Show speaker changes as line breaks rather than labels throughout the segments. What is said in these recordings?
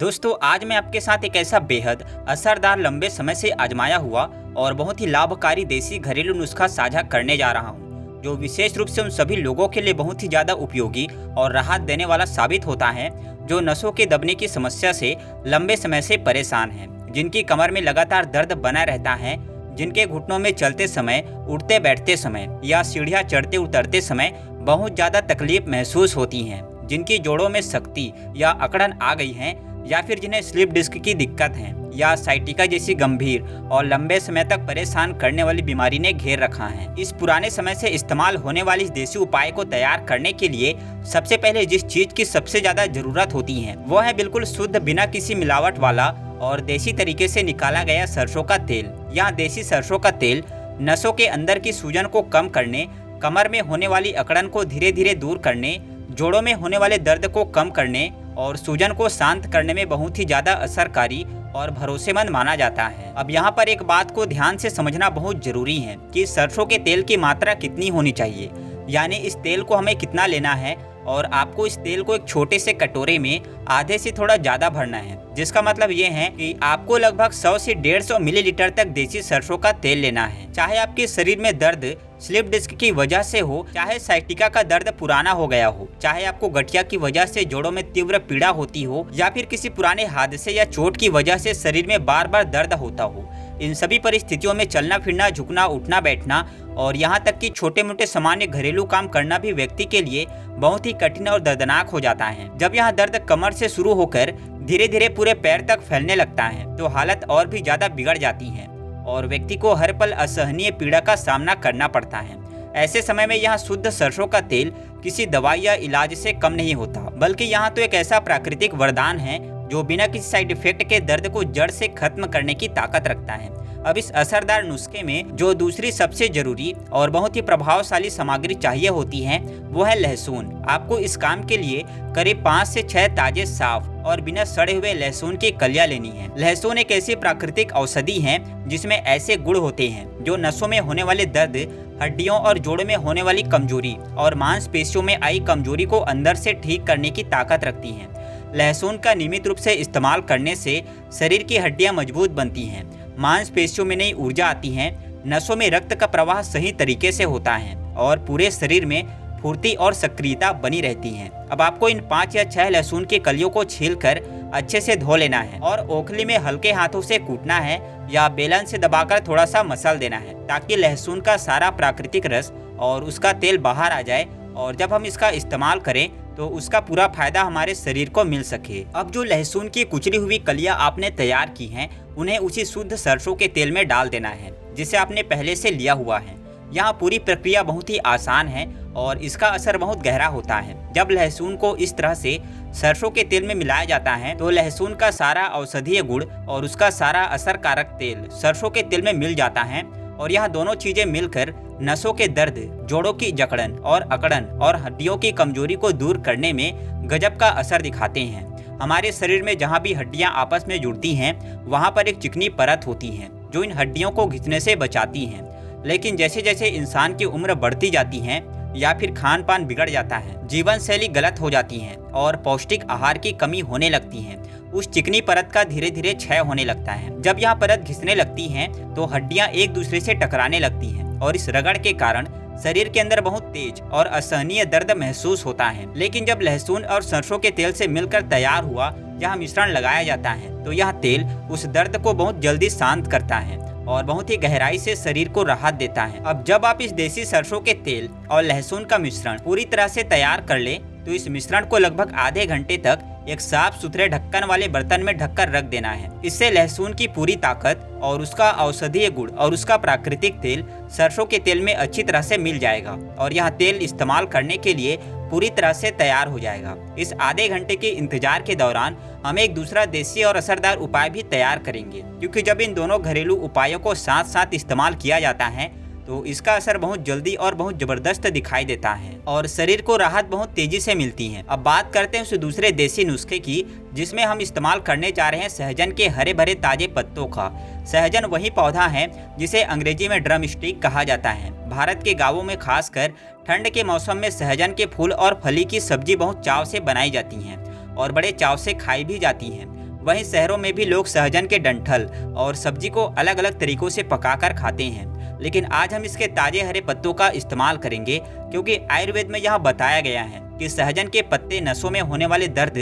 दोस्तों आज मैं आपके साथ एक ऐसा बेहद असरदार लंबे समय से आजमाया हुआ और बहुत ही लाभकारी देसी घरेलू नुस्खा साझा करने जा रहा हूं, जो विशेष रूप से उन सभी लोगों के लिए बहुत ही ज़्यादा उपयोगी और राहत देने वाला साबित होता है जो नसों के दबने की समस्या से लंबे समय से परेशान हैं, जिनकी कमर में लगातार दर्द बना रहता है, जिनके घुटनों में चलते समय, उठते बैठते समय या सीढ़ियाँ चढ़ते उतरते समय बहुत ज़्यादा तकलीफ महसूस होती हैं, जिनकी जोड़ों में सख्ती या अकड़न आ गई है, या फिर जिन्हें स्लिप डिस्क की दिक्कत है या साइटिका जैसी गंभीर और लंबे समय तक परेशान करने वाली बीमारी ने घेर रखा है। इस पुराने समय से इस्तेमाल होने वाली इस देसी उपाय को तैयार करने के लिए सबसे पहले जिस चीज की सबसे ज्यादा जरूरत होती है वो है बिल्कुल शुद्ध, बिना किसी मिलावट वाला और देसी तरीके से निकाला गया सरसों का तेल। यहाँ देसी सरसों का तेल नसों के अंदर की सूजन को कम करने, कमर में होने वाली अकड़न को धीरे धीरे दूर करने, जोड़ों में होने वाले दर्द को कम करने और सूजन को शांत करने में बहुत ही ज़्यादा असरकारी और भरोसेमंद माना जाता है। अब यहाँ पर एक बात को ध्यान से समझना बहुत जरूरी है कि सरसों के तेल की मात्रा कितनी होनी चाहिए, यानी इस तेल को हमें कितना लेना है और आपको इस तेल को एक छोटे से कटोरे में आधे से थोड़ा ज़्यादा भरना है, जिसका मतलब ये है कि आपको लगभग 100 से 150 मिलीलीटर तक देसी सरसों का तेल लेना है। चाहे आपके शरीर में दर्द स्लिप डिस्क की वजह से हो, चाहे साइटिका का दर्द पुराना हो गया हो, चाहे आपको गठिया की वजह से जोड़ों में तीव्र पीड़ा होती हो, या फिर किसी पुराने हादसे या चोट की वजह से शरीर में बार बार दर्द होता हो, इन सभी परिस्थितियों में चलना फिरना, झुकना, उठना बैठना और यहाँ तक कि छोटे मोटे सामान्य घरेलू काम करना भी व्यक्ति के लिए बहुत ही कठिन और दर्दनाक हो जाता है। जब यहाँ दर्द कमर से शुरू होकर धीरे धीरे पूरे पैर तक फैलने लगता है तो हालत और भी ज्यादा बिगड़ जाती है और व्यक्ति को हर पल असहनीय पीड़ा का सामना करना पड़ता है। ऐसे समय में यहाँ शुद्ध सरसों का तेल किसी दवाई या इलाज से कम नहीं होता, बल्कि यहाँ तो एक ऐसा प्राकृतिक वरदान है जो बिना किसी साइड इफेक्ट के दर्द को जड़ से खत्म करने की ताकत रखता है। अब इस असरदार नुस्खे में जो दूसरी सबसे जरूरी और बहुत ही प्रभावशाली सामग्री चाहिए होती है वो है लहसुन। आपको इस काम के लिए करीब 5 से 6 ताजे साफ और बिना सड़े हुए लहसुन की कलियां लेनी है। लहसुन एक ऐसी प्राकृतिक औषधि है जिसमें ऐसे गुण होते हैं जो नसों में होने वाले दर्द, हड्डियों और जोड़ों में होने वाली कमजोरी और मांसपेशियों में आई कमजोरी को अंदर से ठीक करने की ताकत रखती हैं। लहसुन का नियमित रूप से इस्तेमाल करने से शरीर की हड्डियां मजबूत बनती हैं, मांसपेशियों में नई ऊर्जा आती है, नसों में रक्त का प्रवाह सही तरीके से होता है और पूरे शरीर में फुर्ती और सक्रियता बनी रहती है। अब आपको इन 5 या 6 लहसुन की कलियों को छीलकर अच्छे से धो लेना है और ओखली में हल्के हाथों से कूटना है या बेलन से दबाकर थोड़ा सा मसल देना है ताकि लहसुन का सारा प्राकृतिक रस और उसका तेल बाहर आ जाए और जब हम इसका इस्तेमाल करें तो उसका पूरा फायदा हमारे शरीर को मिल सके। अब जो लहसुन की कुचली हुई कलियां आपने तैयार की हैं उन्हें उसी शुद्ध सरसों के तेल में डाल देना है जिसे आपने पहले से लिया हुआ है। यहाँ पूरी प्रक्रिया बहुत ही आसान है और इसका असर बहुत गहरा होता है। जब लहसुन को इस तरह से सरसों के तेल में मिलाया जाता है तो लहसुन का सारा औषधीय गुण और उसका सारा असरकारक तेल सरसों के तेल में मिल जाता है और यह दोनों चीजें मिलकर नसों के दर्द, जोड़ों की जकड़न और अकड़न और हड्डियों की कमजोरी को दूर करने में गजब का असर दिखाते हैं। हमारे शरीर में जहाँ भी हड्डियाँ आपस में जुड़ती हैं वहाँ पर एक चिकनी परत होती है जो इन हड्डियों को घिसने से बचाती है, लेकिन जैसे जैसे इंसान की उम्र बढ़ती जाती है या फिर खान पान बिगड़ जाता है, जीवन शैली गलत हो जाती है और पौष्टिक आहार की कमी होने लगती है, उस चिकनी परत का धीरे धीरे क्षय होने लगता है। जब यह परत घिसने लगती है तो हड्डियां एक दूसरे से टकराने लगती हैं और इस रगड़ के कारण शरीर के अंदर बहुत तेज और असहनीय दर्द महसूस होता है। लेकिन जब लहसुन और सरसों के तेल से मिलकर तैयार हुआ यह मिश्रण लगाया जाता है तो यह तेल उस दर्द को बहुत जल्दी शांत करता है और बहुत ही गहराई से शरीर को राहत देता है। अब जब आप इस देसी सरसों के तेल और लहसुन का मिश्रण पूरी तरह से तैयार कर ले तो इस मिश्रण को लगभग आधे घंटे तक एक साफ सुथरे ढक्कन वाले बर्तन में ढककर रख देना है। इससे लहसुन की पूरी ताकत और उसका औषधीय गुण और उसका प्राकृतिक तेल सरसों के तेल में अच्छी तरह से मिल जाएगा और यह तेल इस्तेमाल करने के लिए पूरी तरह से तैयार हो जाएगा। इस आधे घंटे के इंतजार के दौरान हम एक दूसरा देसी और असरदार उपाय भी तैयार करेंगे, क्योंकि जब इन दोनों घरेलू उपायों को साथ साथ इस्तेमाल किया जाता है तो इसका असर बहुत जल्दी और बहुत जबरदस्त दिखाई देता है और शरीर को राहत बहुत तेजी से मिलती है। अब बात करते हैं उस दूसरे देसी नुस्खे की जिसमें हम इस्तेमाल करने जा रहे हैं सहजन के हरे भरे ताजे पत्तों का। सहजन वही पौधा है जिसे अंग्रेजी में ड्रम स्टिक कहा जाता है। भारत के गांवों में खासकर ठंड के मौसम में सहजन के फूल और फली की सब्जी बहुत चाव से बनाई जाती हैं और बड़े चाव से खाई भी जाती हैं। वहीं शहरों में भी लोग सहजन के डंठल और सब्जी को अलग अलग तरीकों से पकाकर खाते हैं, लेकिन आज हम इसके ताजे हरे पत्तों का इस्तेमाल करेंगे क्योंकि आयुर्वेद में यह बताया गया है कि सहजन के पत्ते नसों में होने वाले दर्द,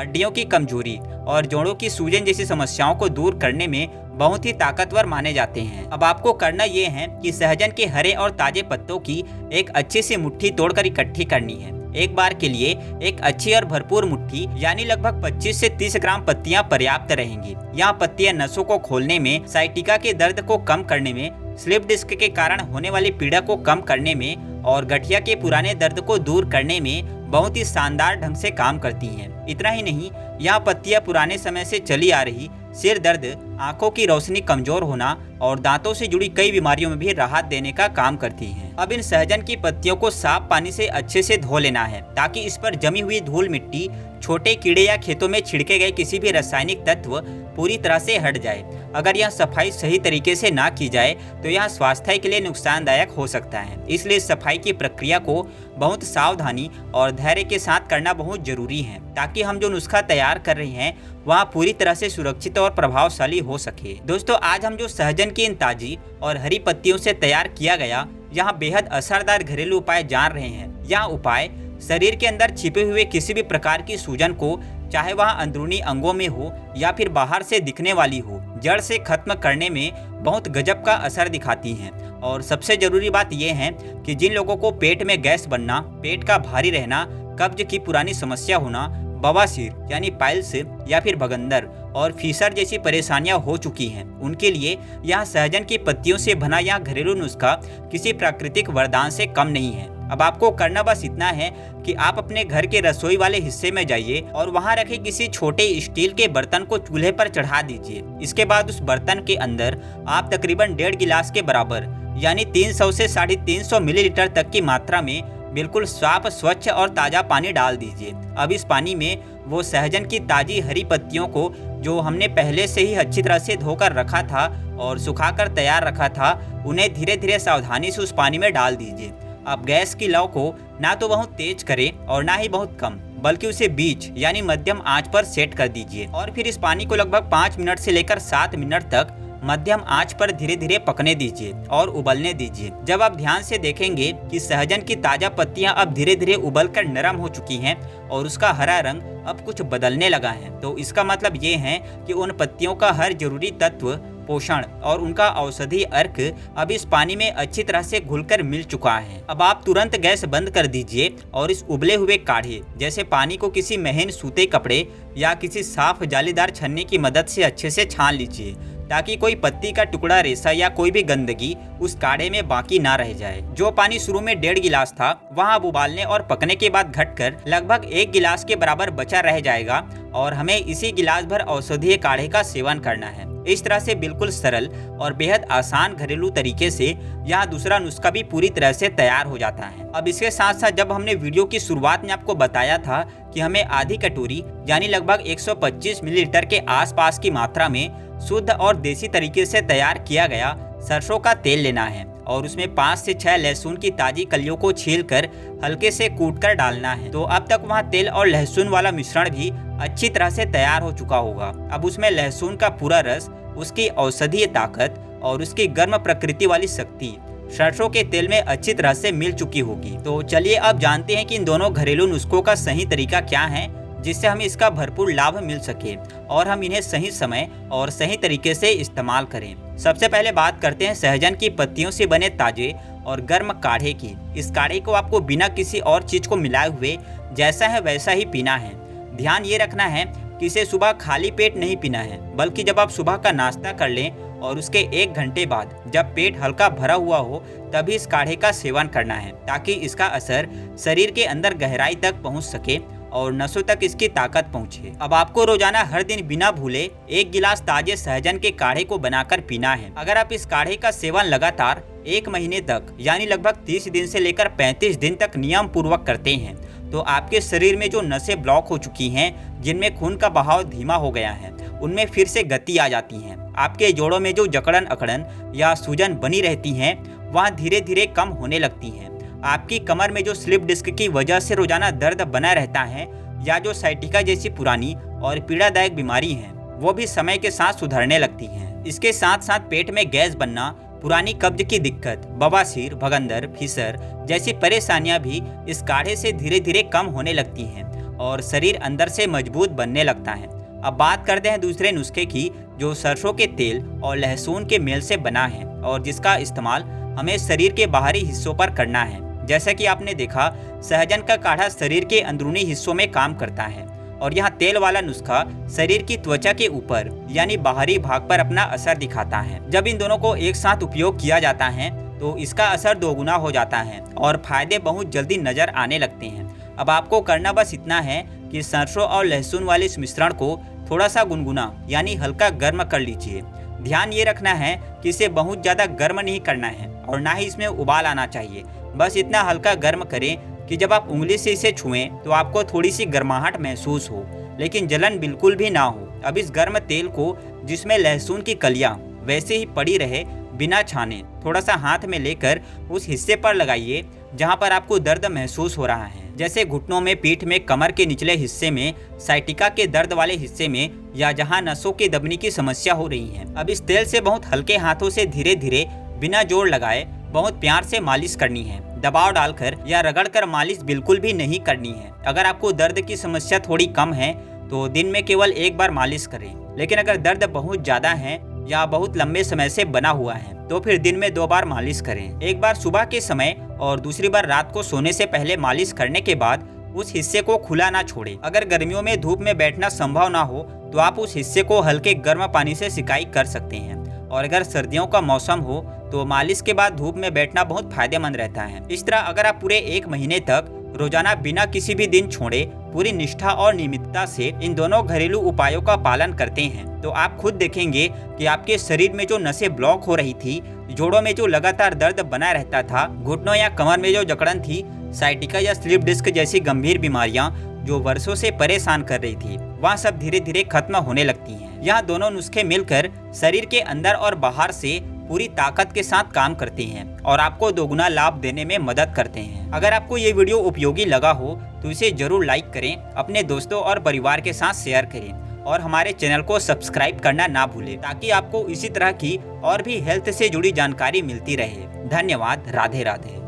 हड्डियों की कमजोरी और जोड़ों की सूजन जैसी समस्याओं को दूर करने में बहुत ही ताकतवर माने जाते हैं। अब आपको करना ये है कि सहजन के हरे और ताजे पत्तों की एक अच्छी सी मुट्ठी तोड़कर इकट्ठी करनी है। एक बार के लिए एक अच्छी और भरपूर मुट्ठी यानी लगभग 25 से 30 ग्राम पत्तियां पर्याप्त रहेंगी। यहाँ पत्तियां नसों को खोलने में, साइटिका के दर्द को कम करने में, स्लिप डिस्क के कारण होने वाली पीड़ा को कम करने में और गठिया के पुराने दर्द को दूर करने में बहुत ही शानदार ढंग से काम करती हैं। इतना ही नहीं, यह पत्तियां पुराने समय से चली आ रही सिर दर्द, आंखों की रोशनी कमजोर होना और दांतों से जुड़ी कई बीमारियों में भी राहत देने का काम करती हैं। अब इन सहजन की पत्तियों को साफ पानी से अच्छे से धो लेना है ताकि इस पर जमी हुई धूल मिट्टी, छोटे कीड़े या खेतों में छिड़के गए किसी भी रासायनिक तत्व पूरी तरह से हट जाए। अगर यह सफाई सही तरीके से ना की जाए तो यह स्वास्थ्य के लिए नुकसानदायक हो सकता है। इसलिए सफाई की प्रक्रिया को बहुत सावधानी और धैर्य के साथ करना बहुत जरूरी है ताकि हम जो नुस्खा तैयार कर रहे हैं वह पूरी तरह से सुरक्षित और प्रभावशाली हो सके। दोस्तों, आज हम जो सहजन की इन ताजी और हरी पत्तियों से तैयार किया गया यहाँ बेहद असरदार घरेलू उपाय जान रहे हैं। यह उपाय शरीर के अंदर छिपे हुए किसी भी प्रकार की सूजन को, चाहे वह अंदरूनी अंगों में हो या फिर बाहर से दिखने वाली हो, जड़ से खत्म करने में बहुत गजब का असर दिखाती हैं। और सबसे जरूरी बात यह है कि जिन लोगों को पेट में गैस बनना, पेट का भारी रहना, कब्ज की पुरानी समस्या होना, बवासीर यानी पाइल्स या फिर भगंदर और फीसर जैसी परेशानियां हो चुकी हैं, उनके लिए यह सहजन की पत्तियों से बना यह घरेलू नुस्खा किसी प्राकृतिक वरदान से कम नहीं है। अब आपको करना बस इतना है कि आप अपने घर के रसोई वाले हिस्से में जाइए और वहां रखे किसी छोटे स्टील के बर्तन को चूल्हे पर चढ़ा दीजिए। इसके बाद उस बर्तन के अंदर आप तकरीबन 1.5 गिलास के बराबर यानी 300 से 350 मिलीलीटर तक की मात्रा में बिल्कुल साफ, स्वच्छ और ताज़ा पानी डाल दीजिए। अब इस पानी में वो सहजन की ताज़ी हरी पत्तियों को, जो हमने पहले से ही अच्छी तरह से धोकर रखा था और सुखाकर तैयार रखा था, उन्हें धीरे धीरे सावधानी से उस पानी में डाल दीजिए। अब गैस की लौ को ना तो बहुत तेज करें और ना ही बहुत कम, बल्कि उसे बीच यानी मध्यम आंच पर सेट कर दीजिए और फिर इस पानी को लगभग 5 मिनट से लेकर 7 मिनट तक मध्यम आंच पर धीरे धीरे पकने दीजिए और उबलने दीजिए। जब आप ध्यान से देखेंगे कि सहजन की ताजा पत्तियां अब धीरे धीरे उबलकर नरम हो चुकी हैं और उसका हरा रंग अब कुछ बदलने लगा है, तो इसका मतलब ये है कि उन पत्तियों का हर जरूरी तत्व, पोषण और उनका औषधि अर्क अब इस पानी में अच्छी तरह से घुलकर मिल चुका है। अब आप तुरंत गैस बंद कर दीजिए और इस उबले हुए काढ़े जैसे पानी को किसी महीन सूते कपड़े या किसी साफ जालीदार छन्नी की मदद से अच्छे से छान लीजिए ताकि कोई पत्ती का टुकड़ा, रेशा या कोई भी गंदगी उस काढ़े में बाकी ना रह जाए। जो पानी शुरू में 1.5 गिलास था वहाँ अब उबालने और पकने के बाद घटकर लगभग 1 गिलास के बराबर बचा रह जाएगा और हमें इसी गिलास भर औषधीय काढ़े का सेवन करना है। इस तरह से बिल्कुल सरल और बेहद आसान घरेलू तरीके से यह दूसरा नुस्खा भी पूरी तरह से तैयार हो जाता है। अब इसके साथ साथ जब हमने वीडियो की शुरुआत में आपको बताया था कि हमें आधी कटोरी यानी लगभग 125 मिलीलीटर के आसपास की मात्रा में शुद्ध और देसी तरीके से तैयार किया गया सरसों का तेल लेना है और उसमें 5 से 6 लहसुन की ताजी कलियों को छीलकर हल्के से कूटकर डालना है, तो अब तक वहाँ तेल और लहसुन वाला मिश्रण भी अच्छी तरह से तैयार हो चुका होगा। अब उसमें लहसुन का पूरा रस, उसकी औषधीय ताकत और उसकी गर्म प्रकृति वाली शक्ति सरसों के तेल में अच्छी तरह से मिल चुकी होगी। तो चलिए अब जानते हैं कि इन दोनों घरेलू नुस्खों का सही तरीका क्या है जिससे हमें इसका भरपूर लाभ मिल सके और हम इन्हें सही समय और सही तरीके से इस्तेमाल करें। सबसे पहले बात करते हैं सहजन की पत्तियों से बने ताजे और गर्म काढ़े की। इस काढ़े को आपको बिना किसी और चीज को मिलाए हुए जैसा है वैसा ही पीना है। ध्यान ये रखना है कि इसे सुबह खाली पेट नहीं पीना है, बल्कि जब आप सुबह का नाश्ता कर लें और उसके 1 घंटे बाद जब पेट हल्का भरा हुआ हो तभी इस काढ़े का सेवन करना है ताकि इसका असर शरीर के अंदर गहराई तक पहुंच सके और नसों तक इसकी ताकत पहुंचे। अब आपको रोजाना हर दिन बिना भूले 1 गिलास ताजे सहजन के काढ़े को बनाकर पीना है। अगर आप इस काढ़े का सेवन लगातार 1 महीने तक यानी लगभग 30 दिन से लेकर 35 दिन तक नियम पूर्वक करते हैं तो आपके शरीर में जो नसें ब्लॉक हो चुकी हैं, जिनमें खून का बहाव धीमा हो गया है, उनमें फिर से गति आ जाती है। आपके जोड़ों में जो जकड़न अकड़न या सूजन बनी रहती हैं वह धीरे धीरे कम होने लगती हैं। आपकी कमर में जो स्लिप डिस्क की वजह से रोजाना दर्द बना रहता है या जो साइटिका जैसी पुरानी और पीड़ादायक बीमारी है वो भी समय के साथ सुधरने लगती हैं। इसके साथ साथ पेट में गैस बनना, पुरानी कब्ज की दिक्कत, बवासीर, भगंदर, फिसर जैसी परेशानियां भी इस काढ़े से धीरे धीरे कम होने लगती हैं और शरीर अंदर से मजबूत बनने लगता है। अब बात करते हैं दूसरे नुस्खे की, जो सरसों के तेल और लहसुन के मेल से बना है और जिसका इस्तेमाल हमें शरीर के बाहरी हिस्सों पर करना है। जैसा कि आपने देखा, सहजन का काढ़ा शरीर के अंदरूनी हिस्सों में काम करता है और यहाँ तेल वाला नुस्खा शरीर की त्वचा के ऊपर यानी बाहरी भाग पर अपना असर दिखाता है। जब इन दोनों को एक साथ उपयोग किया जाता है तो इसका असर दोगुना हो जाता है और फायदे बहुत जल्दी नजर आने लगते हैं। अब आपको करना बस इतना है कि सरसों और लहसुन वाले इस मिश्रण को थोड़ा सा गुनगुना यानी हल्का गर्म कर लीजिए। ध्यान ये रखना है कि इसे बहुत ज़्यादा गर्म नहीं करना है और ना ही इसमें उबाल आना चाहिए। बस इतना हल्का गर्म करें कि जब आप उंगली से इसे छुएं तो आपको थोड़ी सी गर्माहट महसूस हो, लेकिन जलन बिल्कुल भी ना हो। अब इस गर्म तेल को, जिसमें लहसुन की कलियां वैसे ही पड़ी रहे, बिना छाने थोड़ा सा हाथ में लेकर उस हिस्से पर लगाइए जहां पर आपको दर्द महसूस हो रहा है, जैसे घुटनों में, पीठ में, कमर के निचले हिस्से में, साइटिका के दर्द वाले हिस्से में या जहां नसों की दबने की समस्या हो रही है। अब इस तेल से बहुत हल्के हाथों से धीरे धीरे बिना जोर लगाए बहुत प्यार से मालिश करनी है। दबाव डालकर या रगड़कर मालिश बिल्कुल भी नहीं करनी है। अगर आपको दर्द की समस्या थोड़ी कम है तो दिन में केवल एक बार मालिश करें, लेकिन अगर दर्द बहुत ज्यादा है या बहुत लंबे समय से बना हुआ है तो फिर दिन में 2 बार मालिश करें। एक बार सुबह के समय और दूसरी बार रात को सोने से पहले मालिश करने के बाद उस हिस्से को खुला ना छोड़ें। अगर गर्मियों में धूप में बैठना संभव ना हो तो आप उस हिस्से को हल्के गर्म पानी से सिकाई कर सकते हैं, और अगर सर्दियों का मौसम हो तो मालिश के बाद धूप में बैठना बहुत फायदेमंद रहता है। इस तरह अगर आप पूरे 1 महीने तक रोजाना बिना किसी भी दिन छोड़े पूरी निष्ठा और नियमितता से इन दोनों घरेलू उपायों का पालन करते हैं तो आप खुद देखेंगे कि आपके शरीर में जो नसें ब्लॉक हो रही थी, जोड़ों में जो लगातार दर्द बना रहता था, घुटनों या कमर में जो जकड़न थी, साइटिका या स्लिप डिस्क जैसी गंभीर बीमारियां जो वर्षों से परेशान कर रही थी, वह सब धीरे धीरे खत्म होने लगती हैं। यह दोनों नुस्खे मिलकर शरीर के अंदर और बाहर से पूरी ताकत के साथ काम करते हैं और आपको दोगुना लाभ देने में मदद करते हैं। अगर आपको ये वीडियो उपयोगी लगा हो तो इसे जरूर लाइक करें, अपने दोस्तों और परिवार के साथ शेयर करें और हमारे चैनल को सब्सक्राइब करना ना भूलें ताकि आपको इसी तरह की और भी हेल्थ से जुड़ी जानकारी मिलती रहे। धन्यवाद। राधे राधे।